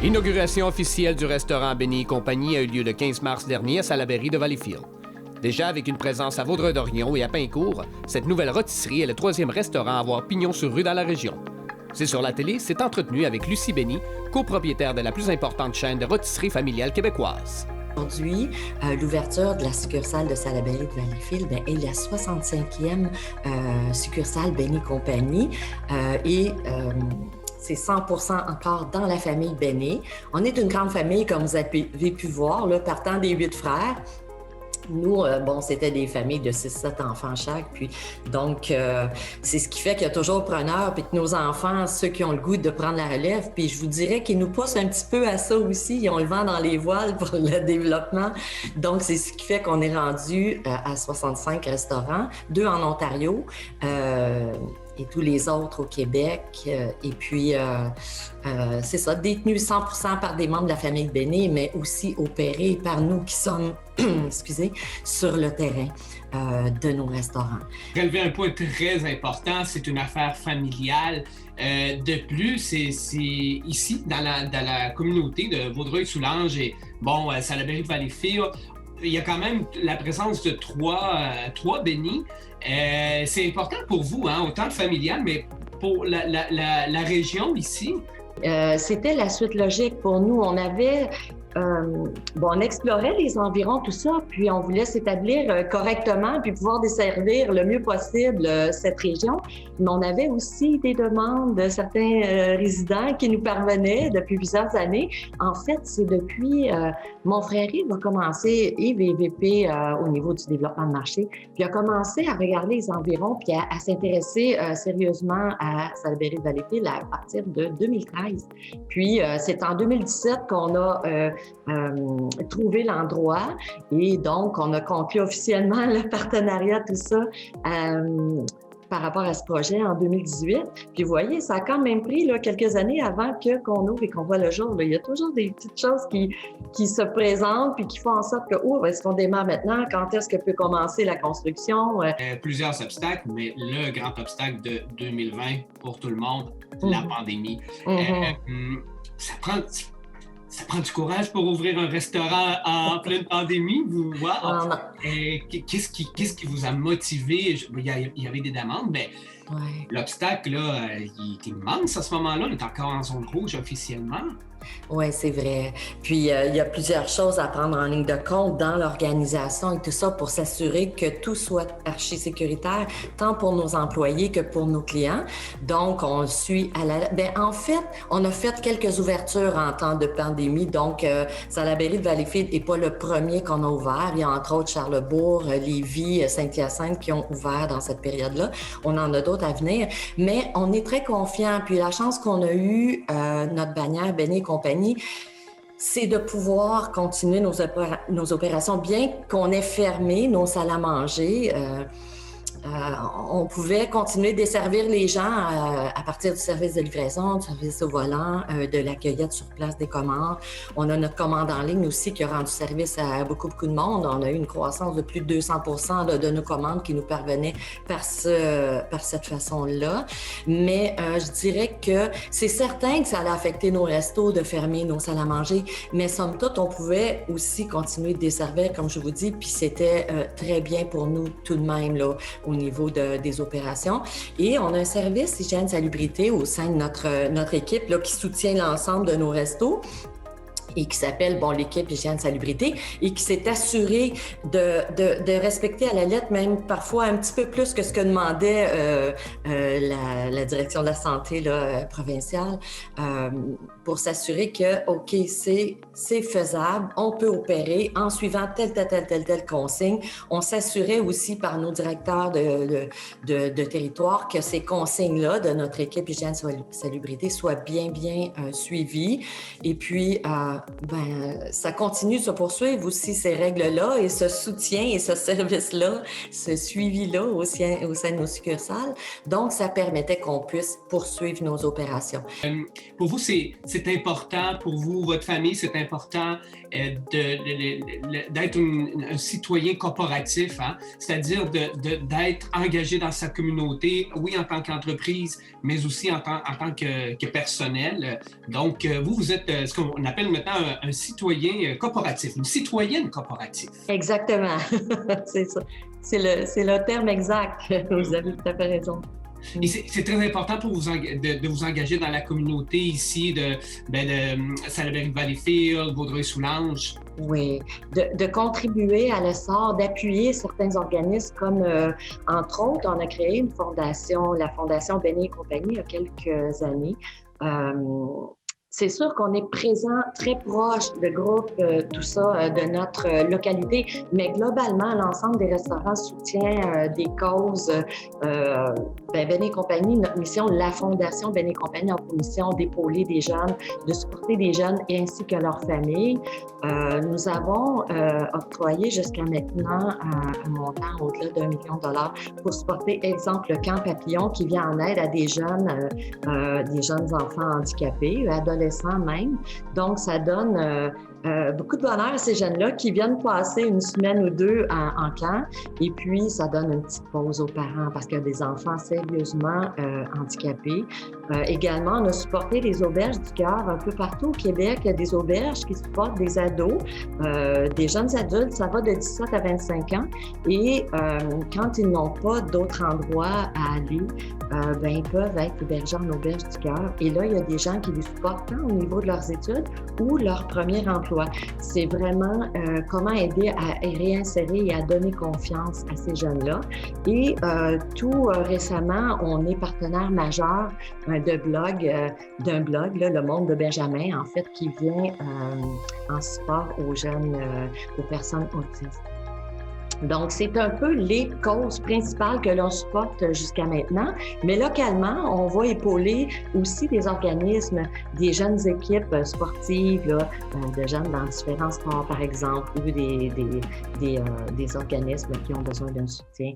L'inauguration officielle du restaurant Benny et Compagnie a eu lieu le 15 mars dernier à Salaberry de Valleyfield. Déjà avec une présence à Vaudreuil-Dorion et à Pincourt, cette nouvelle rôtisserie est le troisième restaurant à avoir pignon sur rue dans la région. C'est sur la télé, s'est entretenu avec Lucie Benny, copropriétaire de la plus importante chaîne de rôtisserie familiale québécoise. Aujourd'hui, l'ouverture de la succursale de Salaberry de Valleyfield est la 65e succursale Benny Compagnie c'est 100% encore dans la famille Benny. On est une grande famille, comme vous avez pu voir, là, partant des 8 frères. Nous, c'était des familles de 6-7 enfants chaque. Puis, donc, c'est ce qui fait qu'il y a toujours preneur, puis que nos enfants, ceux qui ont le goût de prendre la relève, puis je vous dirais qu'ils nous poussent un petit peu à ça aussi. Ils ont le vent dans les voiles pour le développement. Donc, c'est ce qui fait qu'on est rendu à 65 restaurants, 2 en Ontario. Et tous les autres au Québec. Et puis, c'est ça, détenus 100% par des membres de la famille Benny, mais aussi opérés par nous qui sommes, sur le terrain de nos restaurants. Relever un point très important, c'est une affaire familiale. De plus, c'est ici, dans la communauté de Vaudreuil-Soulanges et, Salaberry de Valleyfield, il y a quand même la présence de trois Benny. C'est important pour vous, autant familial, mais pour la région ici. C'était la suite logique pour nous. On avait... on explorait les environs, tout ça, puis on voulait s'établir correctement puis pouvoir desservir le mieux possible cette région. Mais on avait aussi des demandes de certains résidents qui nous parvenaient depuis plusieurs années. En fait, c'est depuis mon frère Yves a commencé, Yves est VP au niveau du développement de marché, puis a commencé à regarder les environs puis à s'intéresser sérieusement à Salaberry de Valleyfield à partir de 2013. Puis c'est en 2017 qu'on a trouver l'endroit et donc on a conclu officiellement le partenariat, tout ça, par rapport à ce projet en 2018. Puis vous voyez, ça a quand même pris quelques années avant qu'on ouvre et qu'on voit le jour. Il y a toujours des petites choses qui se présentent puis qui font en sorte que, est-ce qu'on démarre maintenant? Quand est-ce que peut commencer la construction? Plusieurs obstacles, mais le grand obstacle de 2020 pour tout le monde, la pandémie. Ça prend du courage pour ouvrir un restaurant en pleine pandémie, vous voyez. Qu'est-ce qui vous a motivé? Il y avait des demandes, mais l'obstacle, là, il est immense à ce moment-là. On est encore en zone rouge officiellement. Oui, c'est vrai. Puis, il y a plusieurs choses à prendre en ligne de compte dans l'organisation et tout ça pour s'assurer que tout soit archi-sécuritaire, tant pour nos employés que pour nos clients. Donc, on suit à la... en fait, on a fait quelques ouvertures en temps de pandémie. Donc, Salaberry de Valleyfield n'est pas le premier qu'on a ouvert. Il y a entre autres Charlesbourg, Lévis, Saint-Hyacinthe qui ont ouvert dans cette période-là. On en a d'autres à venir. Mais on est très confiants. Puis, la chance qu'on a eue, notre bannière Benny Compagnie, c'est de pouvoir continuer nos opérations, bien qu'on ait fermé nos salles à manger. On pouvait continuer de desservir les gens à partir du service de livraison, du service au volant, de la cueillette sur place des commandes. On a notre commande en ligne aussi qui a rendu service à beaucoup de monde. On a eu une croissance de plus de 200% de nos commandes qui nous parvenaient par cette façon-là. Mais je dirais que c'est certain que ça allait affecter nos restos de fermer nos salles à manger, mais somme toute, on pouvait aussi continuer de desservir, comme je vous dis, puis c'était très bien pour nous tout de même, là, au niveau des opérations. Et on a un service hygiène salubrité au sein de notre équipe là, qui soutient l'ensemble de nos restos et qui s'appelle l'équipe hygiène salubrité et qui s'est assurée de respecter à la lettre, même parfois un petit peu plus que ce que demandait la direction de la santé là, provinciale, pour s'assurer que, OK, c'est faisable, on peut opérer en suivant telle consigne. On s'assurait aussi par nos directeurs de territoire que ces consignes-là de notre équipe hygiène salubrité soient bien suivies. Et puis, ça continue de se poursuivre aussi, ces règles-là et ce soutien et ce service-là, ce suivi-là au sein de nos succursales. Donc, ça permettait qu'on puisse poursuivre nos opérations. Pour vous, c'est important, pour vous, votre famille, c'est important d'être un citoyen corporatif, hein? C'est-à-dire d'être engagé dans sa communauté, oui, en tant qu'entreprise, mais aussi en tant que personnel. Donc, vous êtes ce qu'on appelle maintenant un citoyen corporatif, une citoyenne corporative. Exactement, c'est ça. C'est le terme exact. Vous avez tout à fait raison. Et c'est très important pour vous de vous engager dans la communauté ici de Salaberry-de-Valleyfield, Vaudreuil-Soulanges. Oui, de contribuer à l'essor, d'appuyer certains organismes comme, entre autres, on a créé une fondation, la Fondation Benny et compagnie, il y a quelques années. C'est sûr qu'on est présent très proche de groupes, tout ça, de notre localité, mais globalement, l'ensemble des restaurants soutient des causes. Benny et compagnie, notre mission, la Fondation Benny et compagnie a pour mission d'épauler des jeunes, de supporter des jeunes et ainsi que leurs familles. Nous avons octroyé jusqu'à maintenant un montant au-delà d'1 million de dollars pour supporter, exemple, le Camp Papillon qui vient en aide à des jeunes enfants handicapés, adolescents même. Donc, ça donne beaucoup de bonheur à ces jeunes-là qui viennent passer une semaine ou deux en camp. Et puis, ça donne une petite pause aux parents parce qu'il y a des enfants sérieusement handicapés. Également, on a supporté les auberges du cœur un peu partout au Québec. Il y a des auberges qui supportent des ados, des jeunes adultes. Ça va de 17 à 25 ans. Et quand ils n'ont pas d'autres endroits à aller, ils peuvent être hébergés en auberge du cœur. Et là, il y a des gens qui les supportent tant au niveau de leurs études ou leur premier emploi. C'est vraiment comment aider à réinsérer et à donner confiance à ces jeunes-là. Et tout récemment, on est partenaire majeur d'un blog, là, Le Monde de Benjamin, en fait, qui vient en support aux jeunes, aux personnes autistes. Donc, c'est un peu les causes principales que l'on supporte jusqu'à maintenant. Mais localement, on va épauler aussi des organismes, des jeunes équipes sportives, là, de jeunes dans différents sports, par exemple, ou des organismes qui ont besoin d'un soutien.